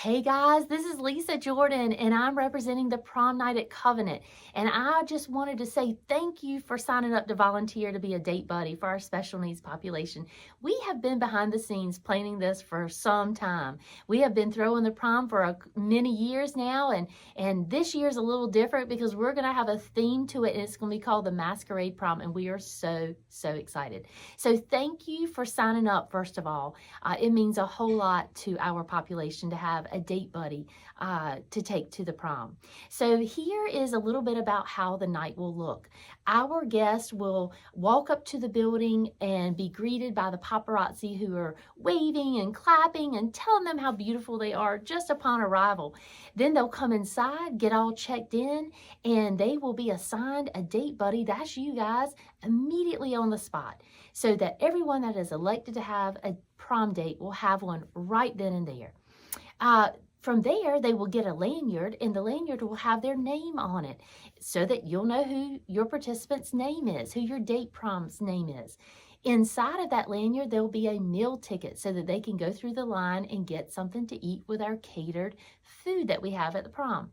Hey guys, this is Lisa Jordan, and I'm representing the prom night at Covenant. And I just wanted to say thank you for signing up to volunteer to be a date buddy for our special needs population. We have been behind the scenes planning this for some time. We have been throwing the prom for many years now, and this year's a little different because we're going to have a theme to it, and it's going to be called the Masquerade Prom, and we are so excited. So thank you for signing up, first of all. It means a whole lot to our population to have a date buddy to take to the prom. So here is a little bit about how the night will look. Our guests will walk up to the building and be greeted by the paparazzi who are waving and clapping and telling them how beautiful they are just upon arrival. Then they'll come inside, get all checked in, and they will be assigned a date buddy, that's you guys, immediately on the spot, so that everyone that is elected to have a prom date will have one right then and there. From there, they will get a lanyard, and the lanyard will have their name on it so that you'll know who your participant's name is, who your date prom's name is. Inside of that lanyard, there'll be a meal ticket so that they can go through the line and get something to eat with our catered food that we have at the prom.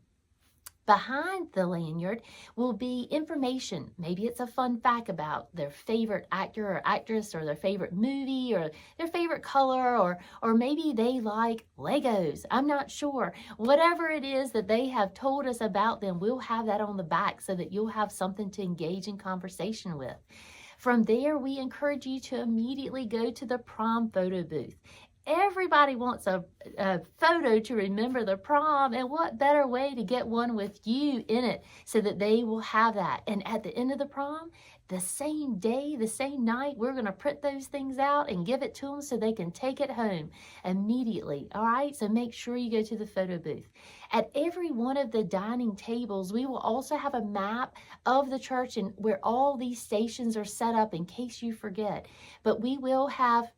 Behind the lanyard will be information. Maybe it's a fun fact about their favorite actor or actress, or their favorite movie, or their favorite color, or maybe they like Legos. I'm not sure. Whatever it is that they have told us about them, we'll have that on the back so that you'll have something to engage in conversation with. From there, we encourage you to immediately go to the prom photo booth. Everybody wants a photo to remember the prom, and what better way to get one with you in it so that they will have that. And at the end of the prom, the same day, the same night, we're going to print those things out and give it to them so they can take it home immediately. All right, so make sure you go to the photo booth. At every one of the dining tables, we will also have a map of the church and where all these stations are set up in case you forget. But we will have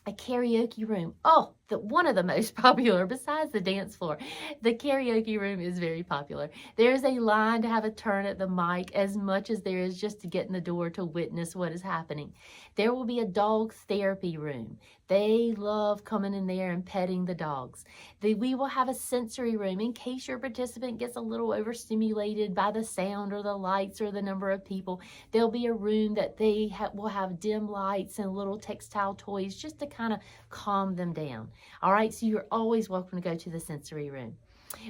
a karaoke room. Oh, one of the most popular besides the dance floor. The karaoke room is very popular. There's a line to have a turn at the mic as much as there is just to get in the door to witness what is happening. There will be a dog therapy room. They love coming in there and petting the dogs. We will have a sensory room in case your participant gets a little overstimulated by the sound or the lights or the number of people. There'll be a room that they will have dim lights and little textile toys just to kind of calm them down. All right, so you're always welcome to go to the sensory room.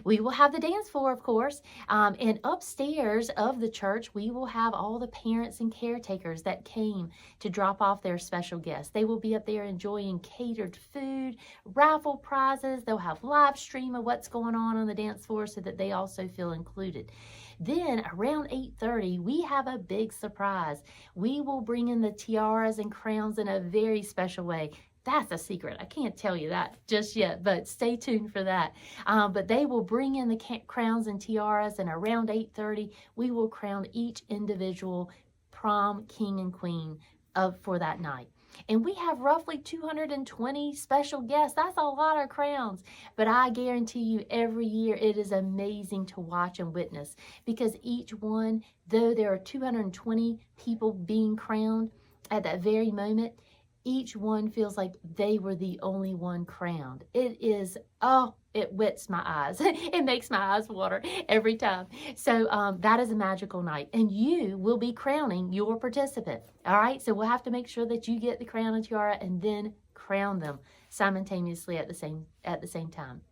We will have the dance floor, of course, and upstairs of the church, we will have all the parents and caretakers that came to drop off their special guests. They will be up there enjoying catered food, raffle prizes. They'll have live stream of what's going on the dance floor so that they also feel included. Then around 8:30, we have a big surprise. We will bring in the tiaras and crowns in a very special way. That's a secret. I can't tell you that just yet, but stay tuned for that. But they will bring in the crowns and tiaras, and around 8:30, we will crown each individual prom king and queen for that night. And we have roughly 220 special guests. That's a lot of crowns. But I guarantee you every year it is amazing to watch and witness, because each one, though there are 220 people being crowned at that very moment, each one feels like they were the only one crowned. It is, oh, it wets my eyes. It makes my eyes water every time. So that is a magical night. And you will be crowning your participant. All right, so we'll have to make sure that you get the crown and tiara and then crown them simultaneously at the same time.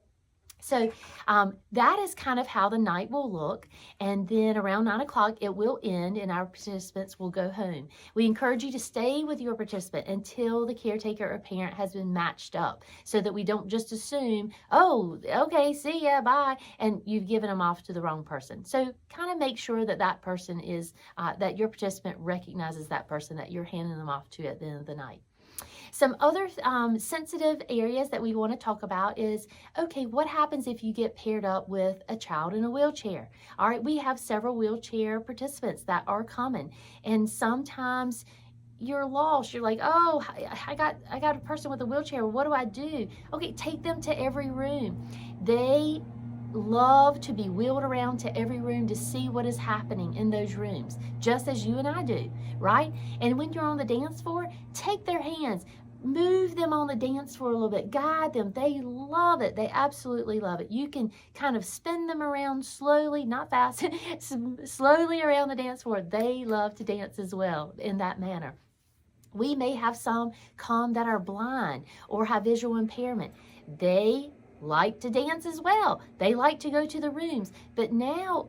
So that is kind of how the night will look, and then around 9 o'clock it will end and our participants will go home. We encourage you to stay with your participant until the caretaker or parent has been matched up, so that we don't just assume, oh, okay, see ya, bye, and you've given them off to the wrong person. So kind of make sure that that person is, that your participant recognizes that person that you're handing them off to at the end of the night. Some other sensitive areas that we want to talk about is, okay, what happens if you get paired up with a child in a wheelchair? All right, we have several wheelchair participants that are coming, and sometimes you're lost. You're like, oh, I got a person with a wheelchair. What do I do? Okay, take them to every room. They love to be wheeled around to every room to see what is happening in those rooms, just as you and I do, right? And when you're on the dance floor, take their hands, Move them on the dance floor a little bit. Guide them. They love it. They absolutely love it. You can kind of spin them around slowly, not fast, slowly around the dance floor. They love to dance as well in that manner. We may have some come that are blind or have visual impairment. They like to dance as well. They like to go to the rooms. But now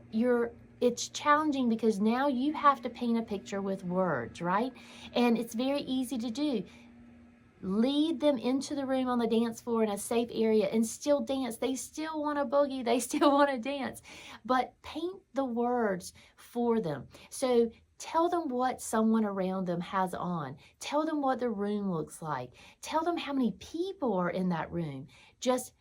it's challenging because now you have to paint a picture with words, right? And it's very easy to do. Lead them into the room on the dance floor in a safe area and still dance. They still want to boogie. They still want to dance. But paint the words for them. So tell them what someone around them has on. Tell them what the room looks like. Tell them how many people are in that room. Just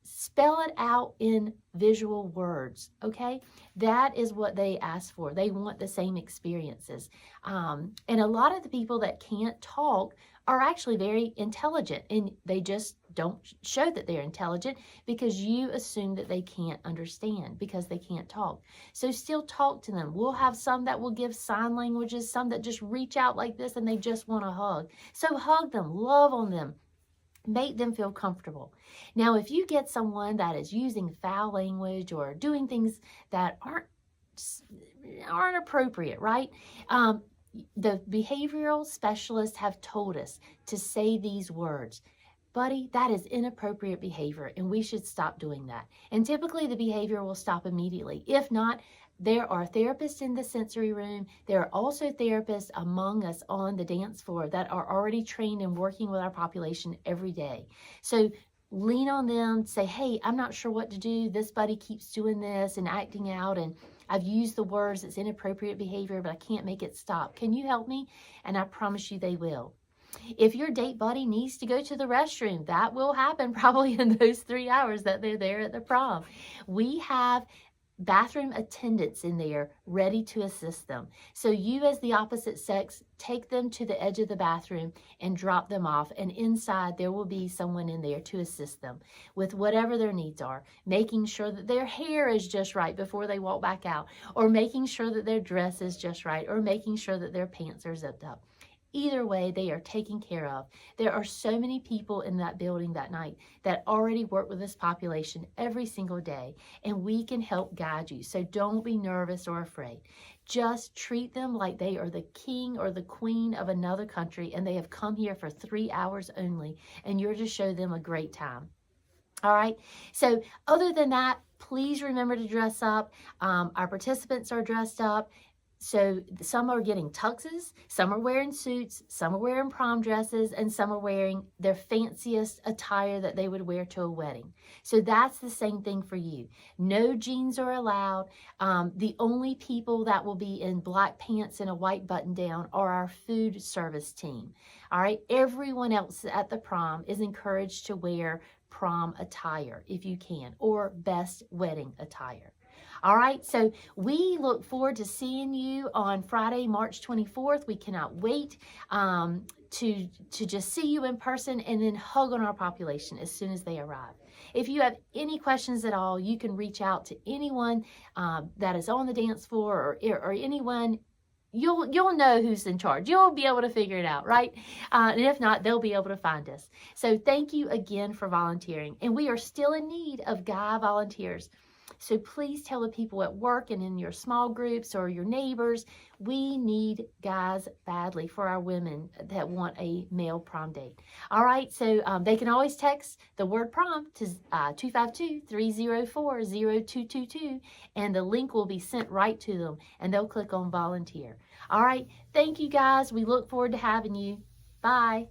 spell it out in visual words, okay? That is what they ask for. They want the same experiences. And a lot of the people that can't talk are actually very intelligent, and they just don't show that they're intelligent because you assume that they can't understand because they can't talk. So still talk to them. We'll have some that will give sign languages, some that just reach out like this and they just want a hug. So hug them, love on them. Make them feel comfortable. Now, if you get someone that is using foul language or doing things that aren't appropriate, right? The behavioral specialists have told us to say these words. Buddy, that is inappropriate behavior, and we should stop doing that. And typically the behavior will stop immediately. If not, there are therapists in the sensory room. There are also therapists among us on the dance floor that are already trained and working with our population every day. So lean on them, say, hey, I'm not sure what to do. This buddy keeps doing this and acting out, and I've used the words, it's inappropriate behavior, but I can't make it stop. Can you help me? And I promise you they will. If your date buddy needs to go to the restroom, that will happen probably in those 3 hours that they're there at the prom. We have bathroom attendants in there ready to assist them. So you as the opposite sex, take them to the edge of the bathroom and drop them off, and inside there will be someone in there to assist them with whatever their needs are, making sure that their hair is just right before they walk back out, or making sure that their dress is just right, or making sure that their pants are zipped up. Either way, they are taken care of. There are so many people in that building that night that already work with this population every single day, and we can help guide you. So don't be nervous or afraid. Just treat them like they are the king or the queen of another country, and they have come here for 3 hours only, and you're to show them a great time. All right. So other than that, please remember to dress up. Our participants are dressed up. So some are getting tuxes, some are wearing suits, some are wearing prom dresses, and some are wearing their fanciest attire that they would wear to a wedding. So that's the same thing for you. No jeans are allowed. The only people that will be in black pants and a white button down are our food service team. All right. Everyone else at the prom is encouraged to wear prom attire if you can, or best wedding attire. All right, so we look forward to seeing you on Friday, March 24th. We cannot wait to just see you in person and then hug on our population as soon as they arrive. If you have any questions at all, you can reach out to anyone that is on the dance floor, or anyone. You'll know who's in charge. You'll be able to figure it out, right? And if not, they'll be able to find us. So thank you again for volunteering. And we are still in need of guy volunteers. So please tell the people at work and in your small groups or your neighbors, we need guys badly for our women that want a male prom date. All right, so they can always text the word prom to 252-304-0222, and the link will be sent right to them, and they'll click on volunteer. All right, thank you guys. We look forward to having you. Bye.